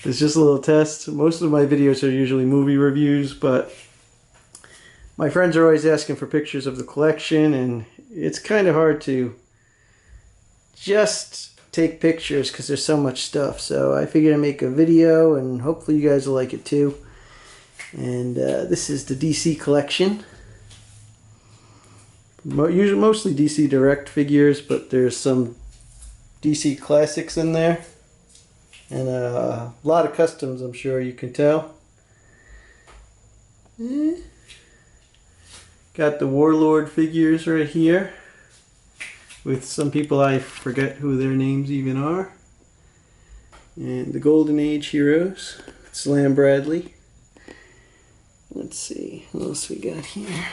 It's just a little test. Most of my videos are usually movie reviews, but my friends are always asking for pictures of the collection, and it's kind of hard to just take pictures because there's so much stuff. So I figured I'd make a video, and hopefully you guys will like it too. And this is the DC collection. Usually mostly DC Direct figures, but there's some DC classics in there. And a lot of customs, I'm sure you can tell. Got the Warlord figures right here. With some people I forget who their names even are. And the Golden Age heroes. Slam Bradley. Let's see, what else we got here?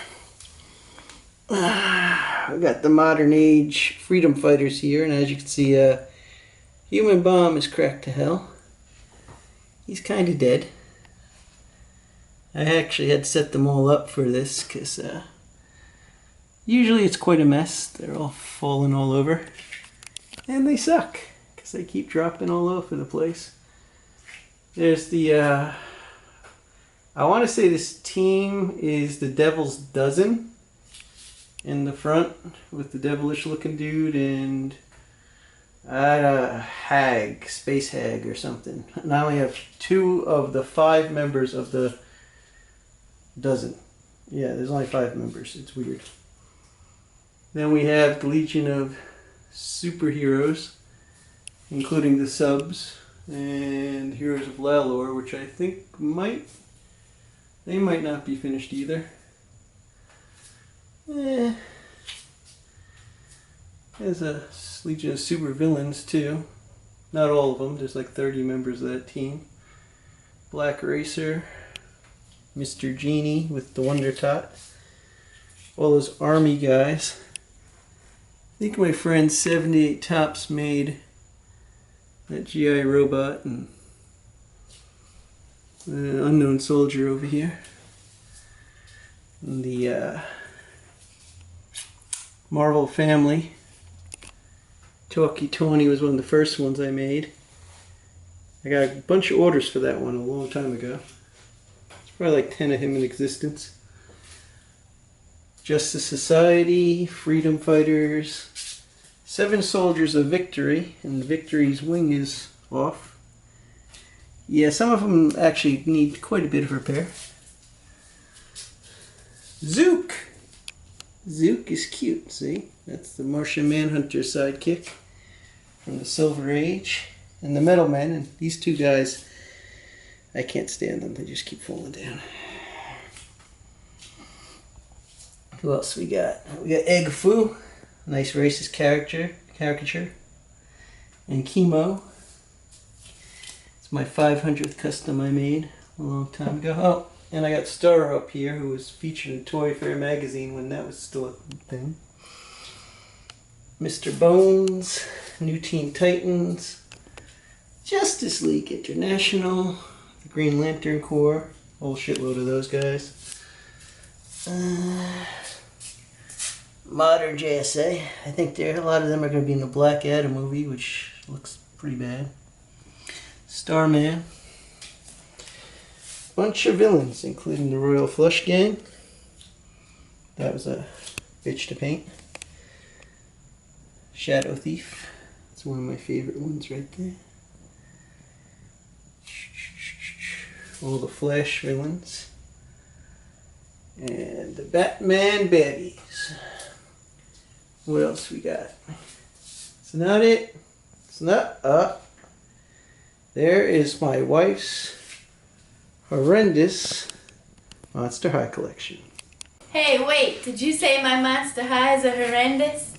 We got the Modern Age Freedom Fighters here, and as you can see, Human Bomb is cracked to hell. He's kind of dead. I actually had set them all up for this because usually it's quite a mess. They're all falling all over. And they suck because they keep dropping all over the place. There's the, I want to say this team is the Devil's Dozen in the front with the devilish looking dude and Hag, Space Hag or something. And I only have 2 of the 5 members of the dozen. Yeah, there's only 5 members. It's weird. Then we have the Legion of Superheroes, including the subs and Heroes of Lalor, which I think they might not be finished either. There's a Legion of Super Villains too. Not all of them. There's like 30 members of that team. Black Racer, Mr. Genie with the Wonder Tot. All those army guys. I think my friend 78 Tops made that GI robot and the Unknown Soldier over here. And the Marvel Family. Talkie Tawny was one of the first ones I made. I got a bunch of orders for that one a long time ago. There's probably like 10 of him in existence. Justice Society, Freedom Fighters, 7 Soldiers of Victory, and Victory's wing is off. Yeah, some of them actually need quite a bit of repair. Zook! Zook is cute, see? That's the Martian Manhunter sidekick from the Silver Age. And the Metal Men, and these 2 guys, I can't stand them, they just keep falling down. Who else we got? We got Egg Foo, nice racist caricature. And Chemo. It's my 500th custom I made a long time ago. Oh, and I got Star up here, who was featured in Toy Fair magazine when that was still a thing. Mr. Bones, New Teen Titans, Justice League International, the Green Lantern Corps, a whole shitload of those guys. Modern JSA, I think a lot of them are going to be in the Black Adam movie, which looks pretty bad. Starman. Bunch of villains, including the Royal Flush Gang. That was a bitch to paint. Shadow Thief. It's one of my favorite ones right there. All the Flash villains. And the Batman baddies. What else we got? It's not it. It's not up. There is my wife's horrendous Monster High collection. Hey, wait, did you say my Monster Highs are horrendous?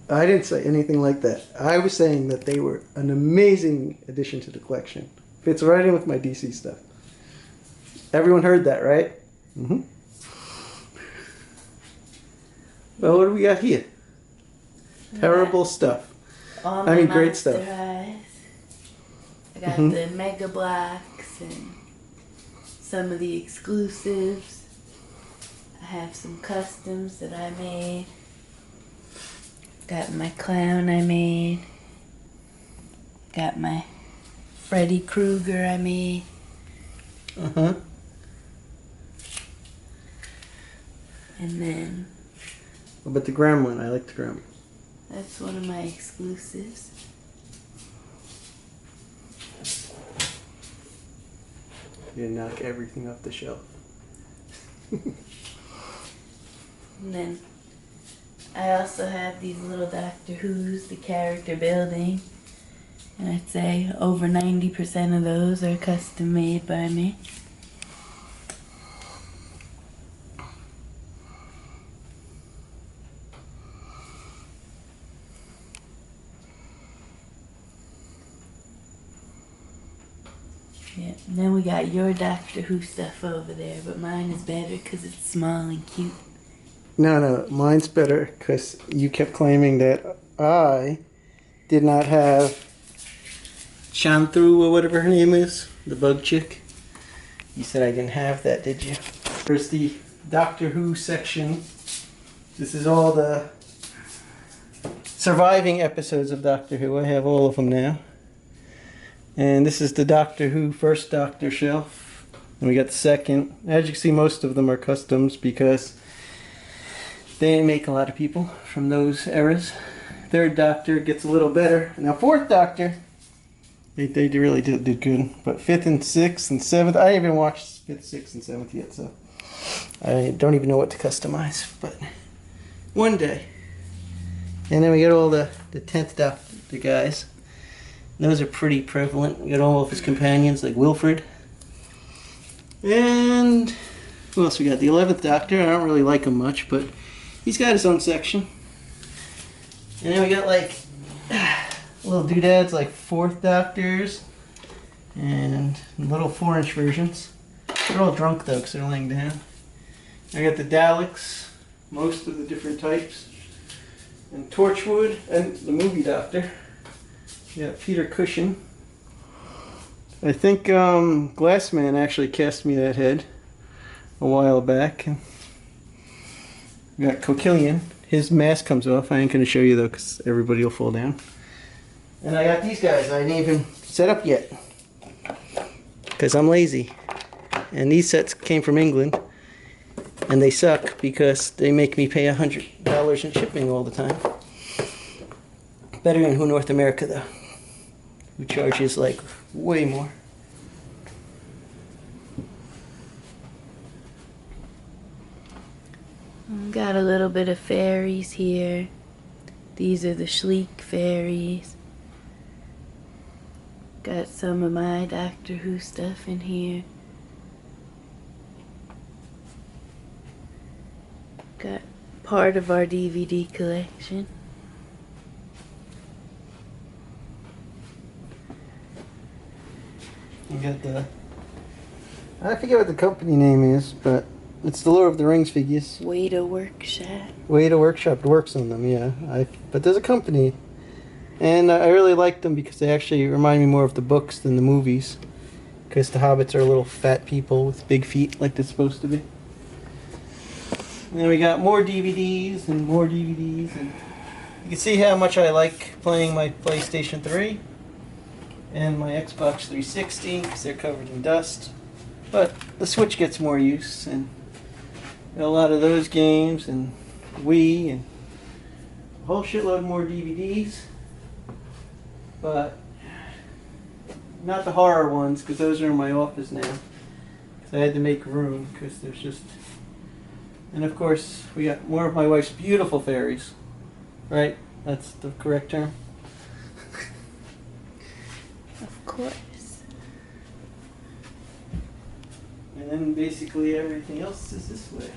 I didn't say anything like that. I was saying that they were an amazing addition to the collection. Fits right in with my DC stuff. Everyone heard that, right? Mm-hmm. Well, what do we got here? Terrible stuff. I mean, great stuff. Highs. I got the Mega Blocks and some of the exclusives. I have some customs that I made. Got my clown I made. Got my Freddy Krueger I made. Uh-huh. And then What about the gremlin? I like the gremlin. that's one of my exclusives. You knock everything off the shelf. And then I also have these little Doctor Who's, the character building. And I'd say over 90% of those are custom made by me. Yeah, and then we got your Doctor Who stuff over there, but mine is better because it's small and cute. No, mine's better because you kept claiming that I did not have Shantru or whatever her name is, the bug chick. You said I didn't have that, did you? Here's the Doctor Who section. This is all the surviving episodes of Doctor Who. I have all of them now. And this is the Doctor Who First Doctor shelf. And we got the second. As you can see, most of them are customs because they didn't make a lot of people from those eras. Third Doctor gets a little better. Now Fourth Doctor, they really did good. But Fifth and Sixth and Seventh, I haven't watched Fifth, Sixth, and Seventh yet, so I don't even know what to customize. But one day. And then we got all the 10th Doctor guys. Those are pretty prevalent. We got all of his companions like Wilfred. And who else we got? The 11th Doctor. I don't really like him much, but he's got his own section. And then we got like little doodads like 4th Doctors and little 4-inch versions. They're all drunk though because they're laying down. I got the Daleks, most of the different types, and Torchwood, and the movie Doctor. Yeah, Peter Cushing. I think Glassman actually cast me that head a while back. We got Coquillion. His mask comes off. I ain't going to show you though because everybody will fall down. And I got these guys I didn't even set up yet because I'm lazy. And these sets came from England and they suck because they make me pay $100 in shipping all the time. Better than Who North America though, who charges like way more. Got a little bit of fairies here. These are the sleek fairies. Got some of my Doctor Who stuff in here. Got part of our DVD collection. You got the, I forget what the company name is, but it's the Lord of the Rings figures. Weta Workshop. Weta Workshop works on them, yeah. But there's a company, and I really like them because they actually remind me more of the books than the movies. Because the hobbits are little fat people with big feet, like they're supposed to be. And then we got more DVDs and more DVDs, and you can see how much I like playing my PlayStation 3 and my Xbox 360 because they're covered in dust. But the Switch gets more use, and a lot of those games, and Wii, and a whole shitload more DVDs. But not the horror ones, because those are in my office now. Because I had to make room, because there's just... And of course, we got more of my wife's beautiful fairies. Right? That's the correct term. Of course. And then basically everything else is this way.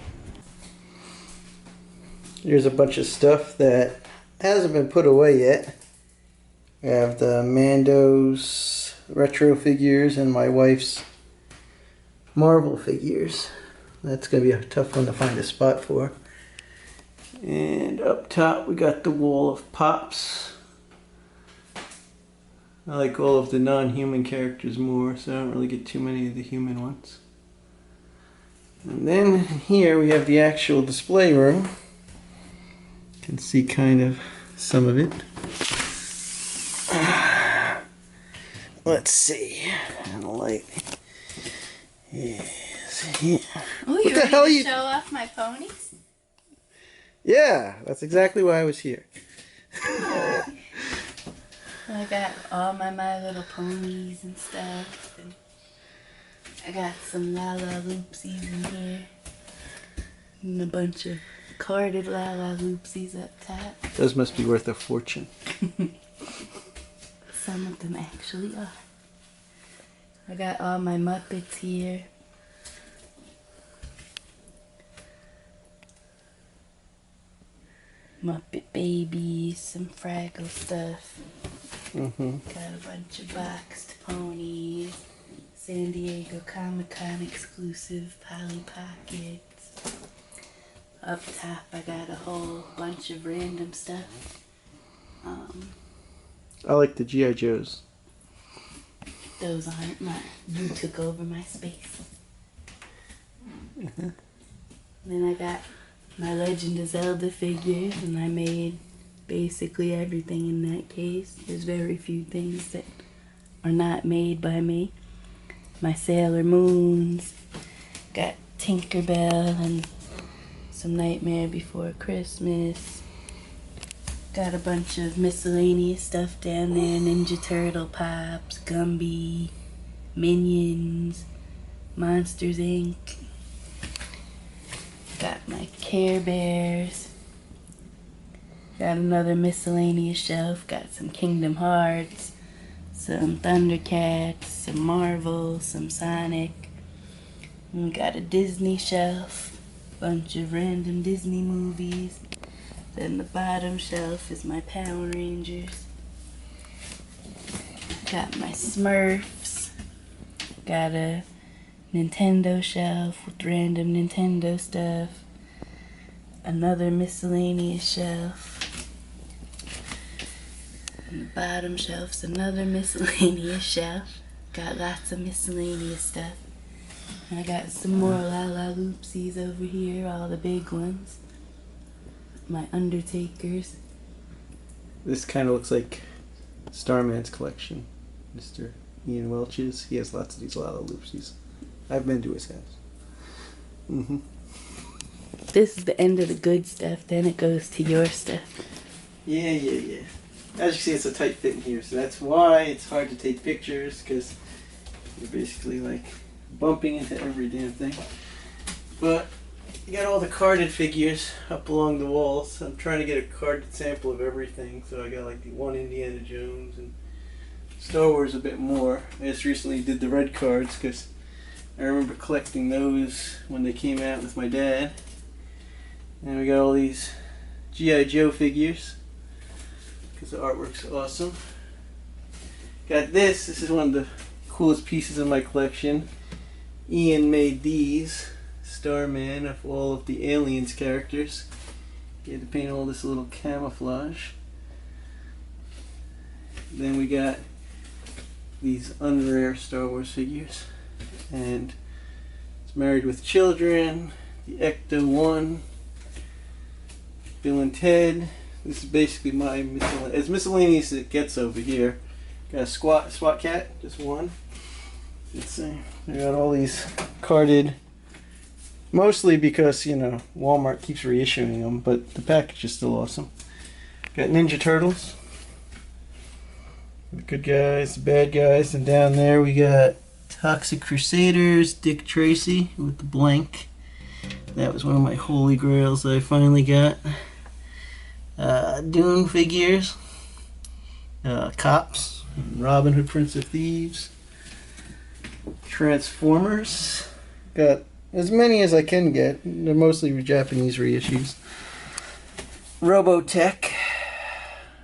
Here's a bunch of stuff that hasn't been put away yet. We have the Mando's retro figures and my wife's Marvel figures. That's going to be a tough one to find a spot for. And up top we got the wall of Pops. I like all of the non-human characters more, so I don't really get too many of the human ones. And then here we have the actual display room. You can see kind of some of it. let's see. And the light is here. Oh, What you the ready hell to you? show off my ponies? Yeah, that's exactly why I was here. I got all my Little Ponies and stuff. And I got some La Loopsies in here. And a bunch of carded La Loopsies up top. Those must be worth a fortune. Some of them actually are. I got all my Muppets here. Muppet Babies, some Fraggle stuff. Got a bunch of boxed ponies. San Diego Comic-Con exclusive Polly Pockets. Up top I got a whole bunch of random stuff. I like the G.I. Joes. Those aren't mine. You took over my space. Then I got my Legend of Zelda figures, and I made basically everything in that case. There's very few things that are not made by me. My Sailor Moons, got Tinkerbell and some Nightmare Before Christmas. Got a bunch of miscellaneous stuff down there. Ninja Turtle Pops, Gumby, Minions, Monsters Inc. Got my Care Bears. Got another miscellaneous shelf. Got some Kingdom Hearts, some Thundercats, some Marvel, some Sonic. And got a Disney shelf. Bunch of random Disney movies. Then the bottom shelf is my Power Rangers. Got my Smurfs. Got a Nintendo shelf with random Nintendo stuff. Another miscellaneous shelf. And the bottom shelf's another miscellaneous shelf. Got lots of miscellaneous stuff. And I got some more La Loopsies over here, all the big ones. My Undertakers. This kind of looks like Starman's collection. Mr. Ian Welch's. He has lots of these Lala Loopsies. I've been to his house. This is the end of the good stuff, then it goes to your stuff. Yeah. As you see, it's a tight fit in here, so that's why it's hard to take pictures, because you're basically like bumping into every damn thing. But you got all the carded figures up along the walls. I'm trying to get a carded sample of everything, so I got like the one Indiana Jones and Star Wars a bit more. I just recently did the red cards because I remember collecting those when they came out with my dad. And we got all these G.I. Joe figures because the artwork's awesome. Got this. This is one of the coolest pieces in my collection. Ian made these. Starman of all of the Aliens characters. He had to paint all this little camouflage. Then we got these unrare Star Wars figures. And it's Married with Children, the Ecto-1, Bill and Ted. This is basically my as miscellaneous as it gets over here. Got a SWAT cat, just one. Let's see. We got all these carded, mostly because, you know, Walmart keeps reissuing them, but the package is still awesome. Got Ninja Turtles. The good guys, the bad guys, and down there we got Toxic Crusaders, Dick Tracy with the blank. That was one of my holy grails that I finally got. Dune figures, Cops, Robin Hood, Prince of Thieves, Transformers. Got as many as I can get. They're mostly Japanese reissues. Robotech.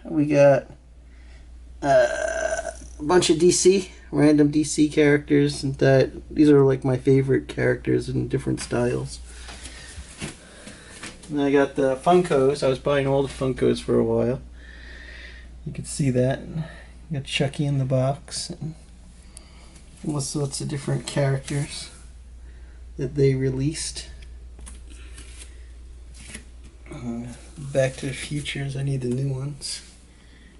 We got a bunch of DC, random DC characters, and that these are like my favorite characters in different styles. And I got the Funkos. I was buying all the Funkos for a while. You can see that. Got Chucky in the box, and all sorts of different characters that they released. Back to the Futures. I need the new ones.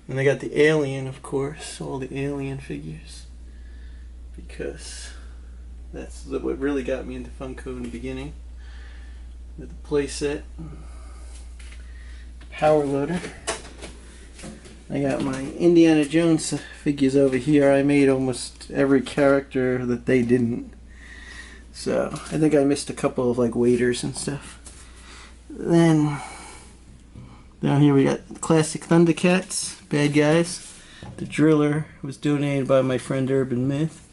And I got the Alien, of course, all the Alien figures. because that's what really got me into Funko in the beginning. With the playset, power loader. I got my Indiana Jones figures over here. I made almost every character that they didn't. So I think I missed a couple of like waiters and stuff. Then down here we got classic Thundercats, bad guys. The Driller was donated by my friend Urban Myth.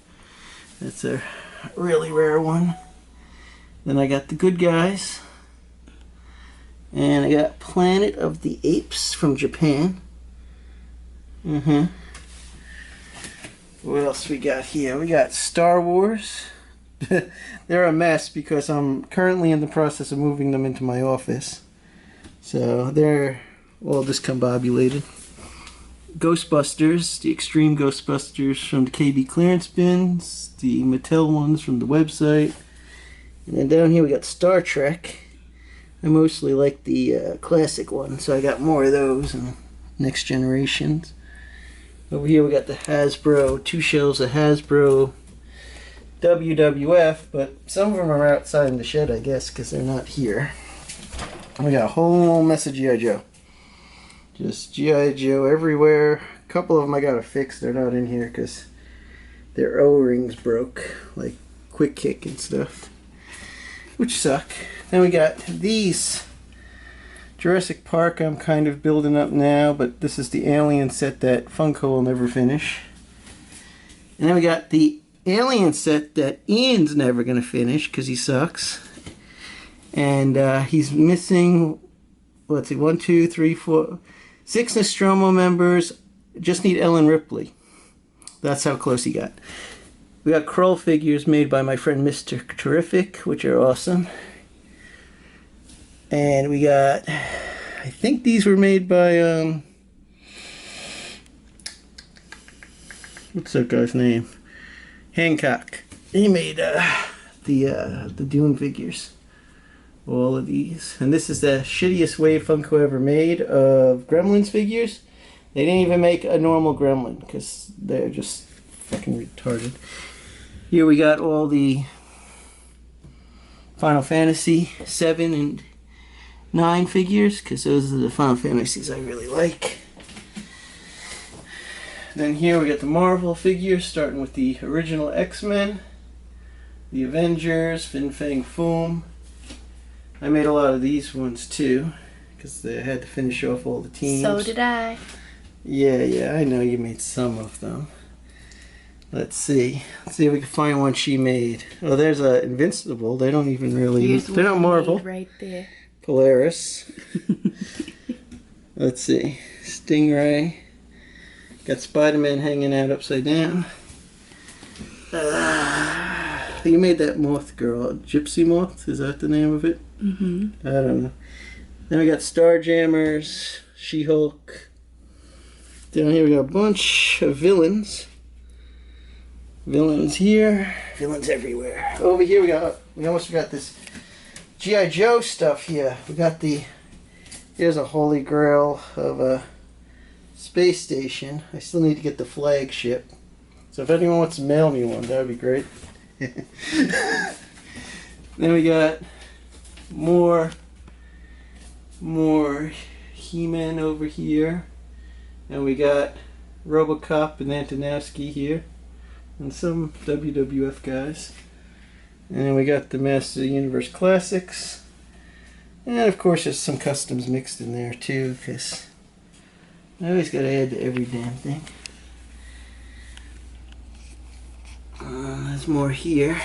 That's a really rare one. Then I got the good guys. And I got Planet of the Apes from Japan. What else we got here? We got Star Wars. They're a mess because I'm currently in the process of moving them into my office. So they're all discombobulated. Ghostbusters, the Extreme Ghostbusters from the KB clearance bins. The Mattel ones from the website. And then down here we got Star Trek. I mostly like the classic one, so I got more of those and Next Generations. Over here we got the Hasbro, 2 shelves of Hasbro WWF, but some of them are outside in the shed, I guess, because they're not here. We got a whole mess of G.I. Joe. Just G.I. Joe everywhere. A couple of them I gotta fix, they're not in here because their O-rings broke, like Quick Kick and stuff, which suck. Then we got these. Jurassic Park I'm kind of building up now, but this is the Alien set that Funko will never finish. And then we got the Alien set that Ian's never going to finish because he sucks. And he's missing, let's see, 1, 2, 3, 4, 6 Nostromo members. Just need Ellen Ripley. That's how close he got. We got Krull figures made by my friend Mr. Terrific, which are awesome. And we got, I think these were made by, what's that guy's name? Hancock. He made the Dune figures. All of these. And this is the shittiest wave Funko ever made of Gremlins figures. They didn't even make a normal Gremlin because they're just fucking retarded. Here we got all the Final Fantasy 7 and 9 figures, because those are the Final Fantasies I really like. Then here we got the Marvel figures, starting with the original X-Men, the Avengers, Fin Fang Foom. I made a lot of these ones too, because they had to finish off all the teams. So did I. Yeah, I know you made some of them. Let's see. Let's see if we can find one she made. Oh, there's a Invincible. They don't even really... Here's they're not Marvel. right there. Polaris. Let's see. Stingray. Got Spider-Man hanging out upside down. You made that moth girl. Gypsy Moth? Is that the name of it? I don't know. Then we got Starjammers. She-Hulk. Down here we got a bunch of villains. Villains here. Villains everywhere. Over here we almost forgot this G.I. Joe stuff here. We got here's a holy grail of a space station. I still need to get the flagship. So if anyone wants to mail me one, that would be great. Then we got more He-Man over here. And we got RoboCop and Antonowski here. And some WWF guys. And then we got the Master of the Universe Classics. And of course there's some customs mixed in there too, because I always got to add to every damn thing. There's more here.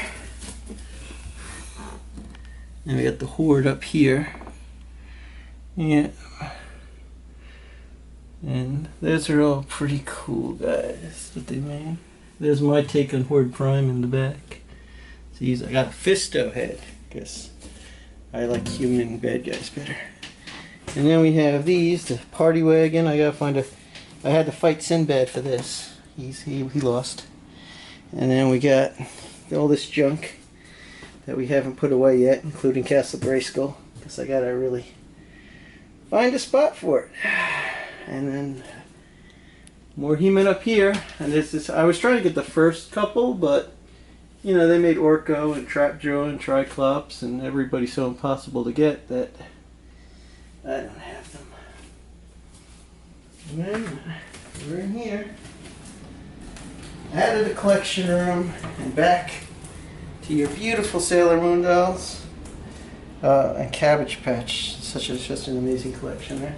And we got the Horde up here. Yeah. And those are all pretty cool guys that they made. There's my take on Horde Prime in the back. See, I got a Fisto head, because I like human bad guys better. And then we have these, the Party Wagon. I had to fight Sinbad for this. He lost. And then we got all this junk that we haven't put away yet, including Castle Grayskull, because I gotta really find a spot for it. And then more He-Man up here. And this is, I was trying to get the first couple, but you know, they made Orko and Trap Joe and Triclops and everybody so impossible to get that I don't have them. And then we're in here. Out of the collection room and back to your beautiful Sailor Moon dolls. And Cabbage Patch. Such a just an amazing collection there.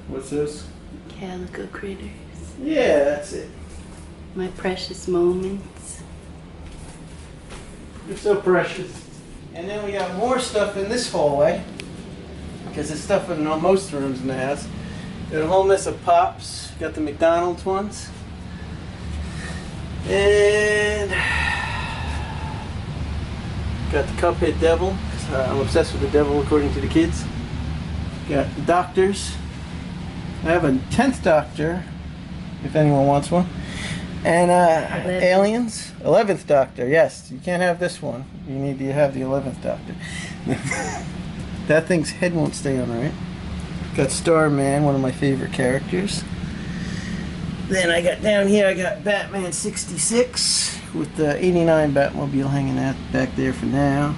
What's this? Calico Critters. Yeah, that's it. My precious moments. You're so precious. And then we got more stuff in this hallway. Because there's stuff in most rooms in the house. Got a whole mess of Pops. Got the McDonald's ones. And got the Cuphead Devil. I'm obsessed with the devil according to the kids. Got the Doctors. I have a 10th Doctor, if anyone wants one. And Aliens. 11th Doctor, yes. You can't have this one. You need to have the 11th Doctor. That thing's head won't stay on right. Got Starman, one of my favorite characters. Then I got down here, I got Batman 66 with the 89 Batmobile hanging out back there for now.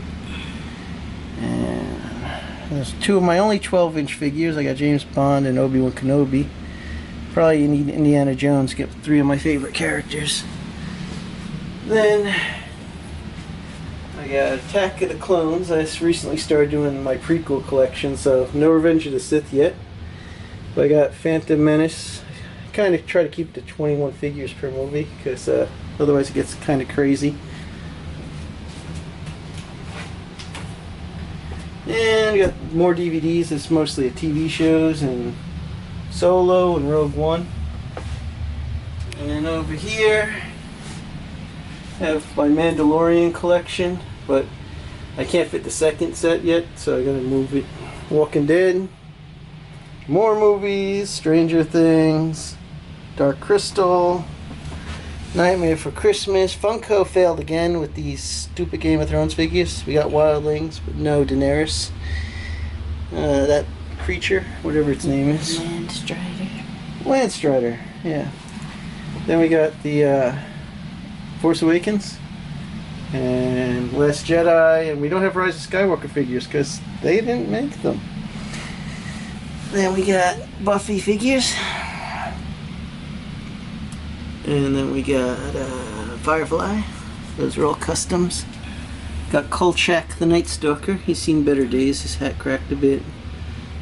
And there's two of my only 12-inch figures. I got James Bond and Obi-Wan Kenobi. Probably you need Indiana Jones to get three of my favorite characters. Then I got Attack of the Clones. I just recently started doing my prequel collection, so no Revenge of the Sith yet. But I got Phantom Menace. I kind of try to keep to 21 figures per movie, because otherwise it gets kind of crazy. And we got more DVDs. It's mostly TV shows and Solo and Rogue One. And then over here I have my Mandalorian collection, but I can't fit the second set yet, so I gotta move it. Walking Dead, more movies, Stranger Things, Dark Crystal, Nightmare for Christmas. Funko failed again with these stupid Game of Thrones figures. We got Wildlings, but no Daenerys. That creature, whatever its name is. Landstrider, yeah. Then we got the Force Awakens and Last Jedi, and we don't have Rise of Skywalker figures because they didn't make them. Then we got Buffy figures. And then we got Firefly. Those are all customs. Got Kolchak the Night Stalker. He's seen better days. His hat cracked a bit.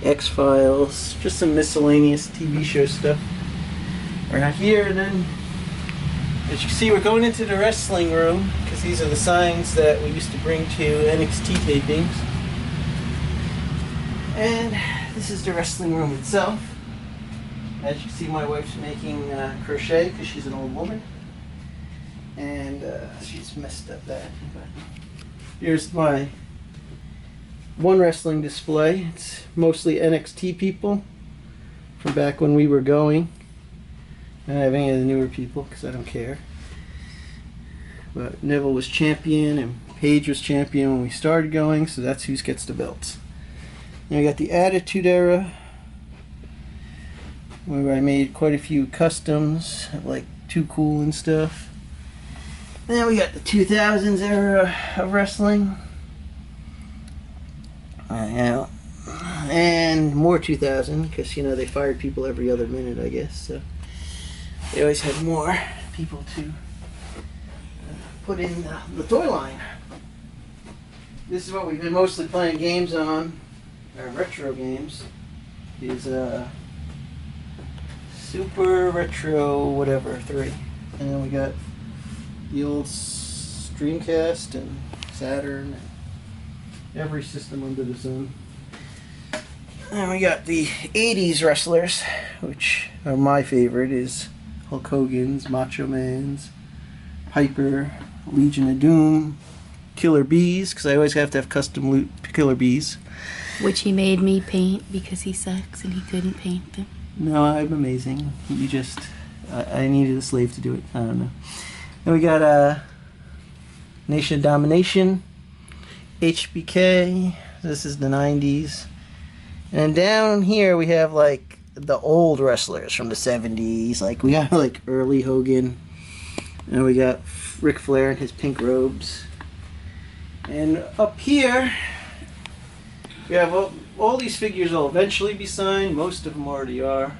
X-Files. Just some miscellaneous TV show stuff. Right here, and then as you can see, we're going into the wrestling room because these are the signs that we used to bring to NXT tapings. And this is the wrestling room itself. As you can see, my wife's making crochet because she's an old woman. And she's messed up that. But here's my one wrestling display. It's mostly NXT people from back when we were going. I don't have any of the newer people because I don't care. But Neville was champion and Paige was champion when we started going, so that's who gets the belts. And we got the Attitude Era, where I made quite a few customs, like Too Cool and stuff. Then we got the 2000s era of wrestling. And more 2000, because, you know, they fired people every other minute, I guess. So they always had more people to put in the toy line. This is what we've been mostly playing games on, our retro games, is Super Retro whatever 3. And then we got the old Dreamcast and Saturn and every system under the sun. And we got the 80s wrestlers, which are my favorite, is Hulk Hogan's, Macho Man's, Piper, Legion of Doom, Killer Bees, because I always have to have custom loot Killer Bees. Which he made me paint because he sucks and he couldn't paint them. No, I'm amazing. You just, I needed a slave to do it. I don't know. And we got Nation of Domination, HBK. This is the 90s. And down here we have like the old wrestlers from the 70s. Like we got like early Hogan, And we got Ric Flair in his pink robes. And up here, we have all these figures will eventually be signed. Most of them already are.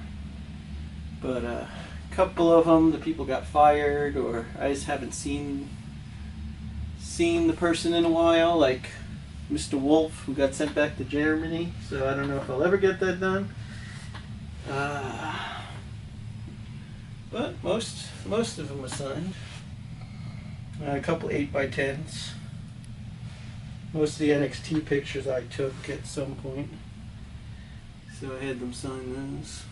But a couple of them, the people got fired, or I just haven't seen the person in a while, like Mr. Wolf, who got sent back to Germany. So I don't know if I'll ever get that done. But most of them are signed. A couple 8x10s. Most of the NXT pictures I took at some point, so I had them sign those.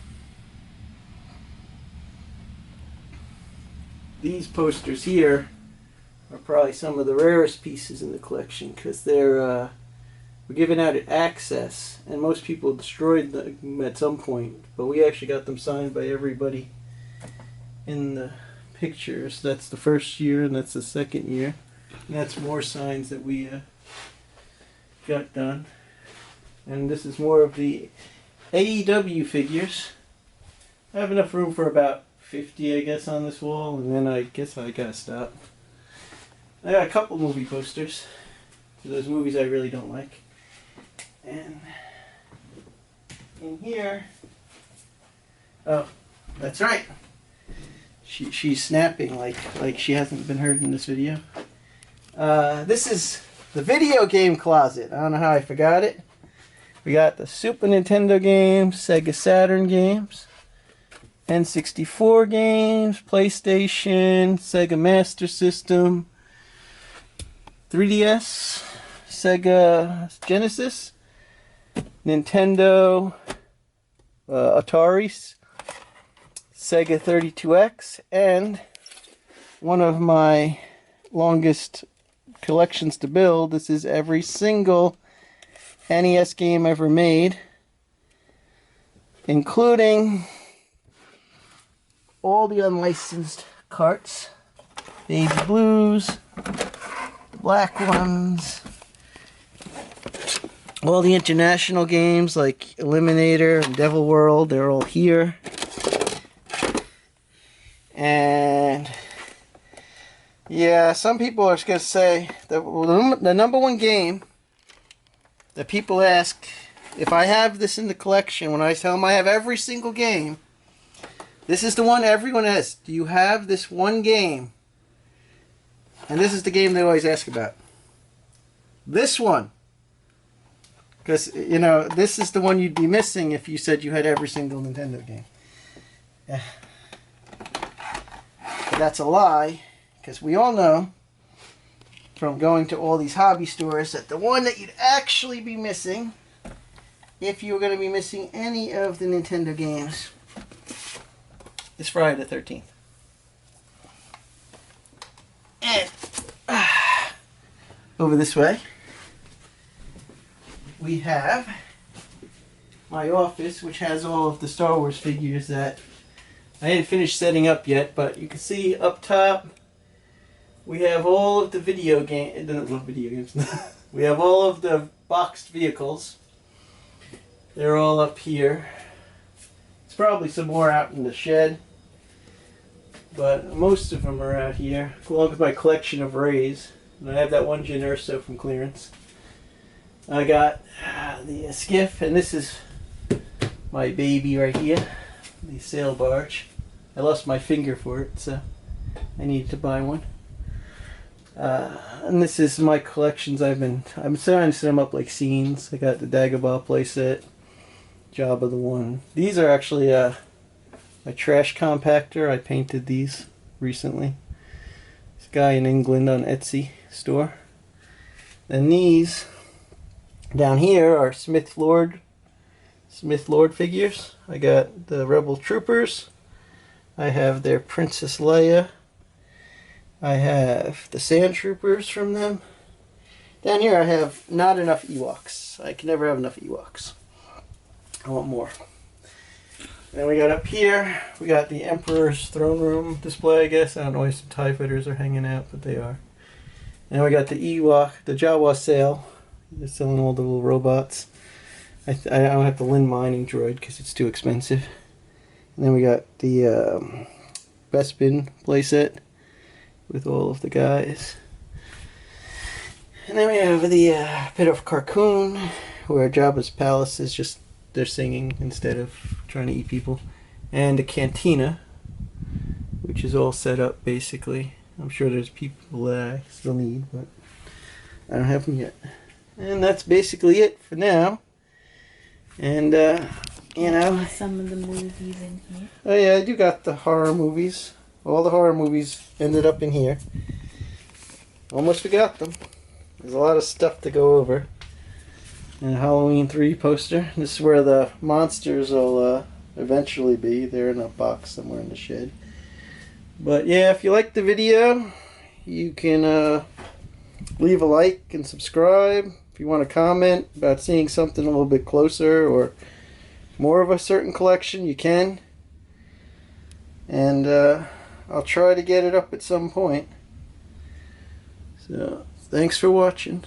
These posters here are probably some of the rarest pieces in the collection because they're were given out at Access, and most people destroyed them at some point. But we actually got them signed by everybody in the pictures. That's the first year, and that's the second year. And that's more signs that we got done. And this is more of the AEW figures. I have enough room for about 50, I guess, on this wall, and then I guess I gotta stop. I got a couple movie posters for those movies I really don't like. And in here, oh, that's right. She's snapping like she hasn't been heard in this video. This is the video game closet. I don't know how I forgot it. We got the Super Nintendo games, Sega Saturn games, N64 games, PlayStation, Sega Master System, 3DS, Sega Genesis, Nintendo, Atari, Sega 32X, and one of my longest collections to build. This is every single NES game ever made, including all the unlicensed carts, Baby Blues, the black ones, all the international games like Eliminator and Devil World, they're all here. And yeah, some people are going to say that the number one game that people ask if I have this in the collection, when I tell them I have every single game, this is the one everyone asks. Do you have this one game? And this is the game they always ask about. This one. Because, you know, this is the one you'd be missing if you said you had every single Nintendo game. Yeah. But that's a lie. Because we all know from going to all these hobby stores that the one that you'd actually be missing, if you were going to be missing any of the Nintendo games, is Friday the 13th. And over this way, we have my office, which has all of the Star Wars figures that I didn't finish setting up yet, but you can see up top we have all of the video games. We have all of the boxed vehicles. They're all up here. There's probably some more out in the shed, but most of them are out here, along with my collection of Rays. And I have that one Jyn Erso from clearance. I got the skiff, and this is my baby right here, the sail barge. I lost my finger for it, so I needed to buy one. And this is my collections. I'm trying to set them up like scenes. I got the Dagobah playset, Jabba the One. These are actually my trash compactor. I painted these recently. This guy in England on Etsy store. And these down here are Smith Lord figures. I got the Rebel Troopers. I have their Princess Leia. I have the Sand Troopers from them. Down here I have not enough Ewoks. I can never have enough Ewoks. I want more. And then we got up here, we got the Emperor's Throne Room display, I guess. I don't know why some TIE fighters are hanging out, but they are. And we got the the Jawa sale. They're selling all the little robots. I don't have the Lin mining droid because it's too expensive. And then we got the Bespin playset. with all of the guys. And then we have the bit of cartoon where Jabba's palace is just they're singing instead of trying to eat people, and a cantina, which is all set up basically. I'm sure there's people that I still need, but I don't have them yet. And that's basically it for now. And you know, some of the movies in here. Oh yeah, I do got the horror movies. All the horror movies ended up in here. Almost forgot them. There's a lot of stuff to go over. And a Halloween 3 poster. This is where the monsters will eventually be. They're in a box somewhere in the shed. But yeah, if you liked the video, you can leave a like and subscribe. If you want to comment about seeing something a little bit closer or more of a certain collection, you can. And I'll try to get it up at some point. So, thanks for watching.